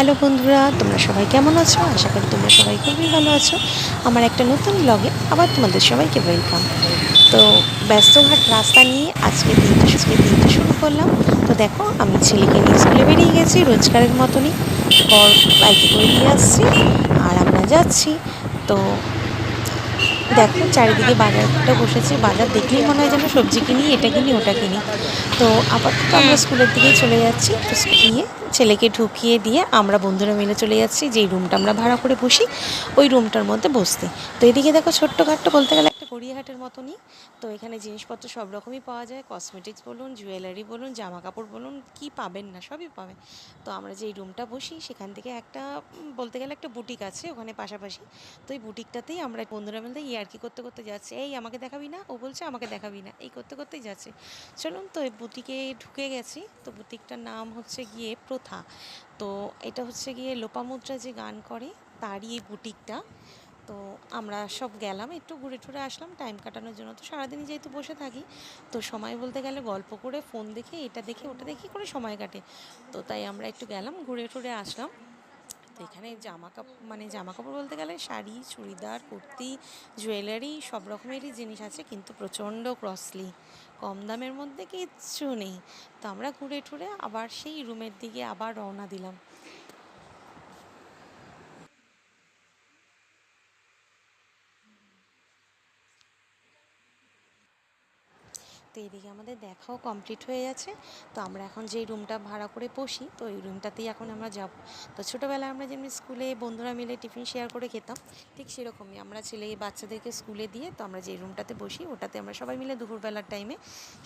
Hello বন্ধুরা, তোমরা সবাই কেমন আছো? আশা করি তোমরা সবাই খুবই ভালো আছো। আমার একটা নতুন ব্লগে আবার তোমাদের সবাইকে ওয়েলকাম। তো ব্যস্তঘাট রাস্তা নিয়ে আজকে দিনটা শুরু করলাম। তো দেখো, আমি ছেলেকে নিয়ে স্কুলে বেরিয়ে গেছি রোজগারের মতনই। বর বাইকে করে দিয়ে আসছি আর আমরা যাচ্ছি। তো দেখো, চারিদিকে বাজারটা বসেছে। বাজার দেখলেই মনে হয় যেন সবজি কিনি, এটা কিনি, ওটা কিনি। তো আপাতত আমরা স্কুলের দিকেই চলে যাচ্ছি। তো গিয়ে ছেলেকে ঢুকিয়ে দিয়ে আমরা বন্ধুরা মিলে চলে যাচ্ছি যেই রুমটা আমরা ভাড়া করে বসি, ওই রুমটার মধ্যে বসতে। তো এদিকে দেখো, ছোট্টখাট্টো বলতে গেলে একটা গড়িয়াহাটের মতনই। তো এখানে জিনিসপত্র সব রকমই পাওয়া যায়, কসমেটিক্স বলুন, জুয়েলারি বলুন, জামা কাপড় বলুন, কি পাবেন না সবই পাবে। তো আমরা যেই রুমটা বসি সেখান থেকে একটা বলতে গেলে একটা বুটিক আছে ওখানে পাশাপাশি। তো এই বুটিকটাতেই আমরা বন্ধুরা মিলে ইয়ার্কি করতে করতে যাচ্ছি, এই আমাকে দেখাবি না, ও বলছে আমাকে দেখাবি না, এই করতে করতেই যাচ্ছে। চলুন, তো এই বুটিকে ঢুকে গেছি। তো বুটিকটার নাম হচ্ছে গিয়ে প্রথা। তো এটা হচ্ছে গিয়ে লোপামুদ্রা যে গান করে তারই এই বুটিকটা। তো আমরা সব গেলাম, একটু ঘুরে টুরে আসলাম টাইম কাটানোর জন্য। তো সারাদিনই যেহেতু বসে থাকি, তো সময় বলতে গেলে গল্প করে, ফোন দেখে, এটা দেখে ওটা দেখে করে সময় কাটে। তো তাই আমরা একটু গেলাম, ঘুরে টুরে আসলাম। তো এখানে জামা কাপড় বলতে গেলে শাড়ি, চুড়িদার, কুর্তি, জুয়েলারি সব রকমেরই জিনিস আছে, কিন্তু প্রচণ্ড কস্টলি। কম দামের মধ্যে কিচ্ছু নেই। তো আমরা ঘুরে টুরে আবার সেই রুমের দিকে আবার রওনা দিলাম। তো এদিকে আমাদের দেখাও কমপ্লিট হয়ে যাচ্ছে। তো আমরা এখন যেই রুমটা ভাড়া করে বসি, তো এই রুমটাতেই এখন আমরা যাব। তো ছোটোবেলায় আমরা যেমনি স্কুলে বন্ধুরা মিলে টিফিন শেয়ার করে খেতাম, ঠিক সেরকমই আমরা বাচ্চাদেরকে স্কুলে দিয়ে, তো আমরা যেই রুমটাতে বসি ওটাতে আমরা সবাই মিলে দুপুরবেলার টাইমে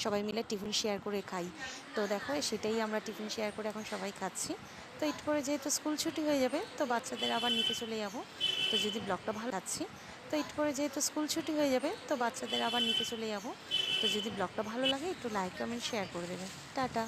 সবাই মিলে টিফিন শেয়ার করে খাই। তো দেখো, সেটাই আমরা টিফিন শেয়ার করে এখন সবাই খাচ্ছি। তো একটু পরে যেহেতু স্কুল ছুটি হয়ে যাবে, তো বাচ্চাদের আবার নিতে চলে যাব। তো যদি ব্লগটা ভালো লাগছে, তো একটু পরে যেহেতু স্কুল ছুটি হয়ে যাবে, তো বাচ্চাদের আবার নিতে চলে যাব। তো যদি ব্লগটা ভালো লাগে একটু লাইক কমেন্ট শেয়ার করে দেবে। টাটা।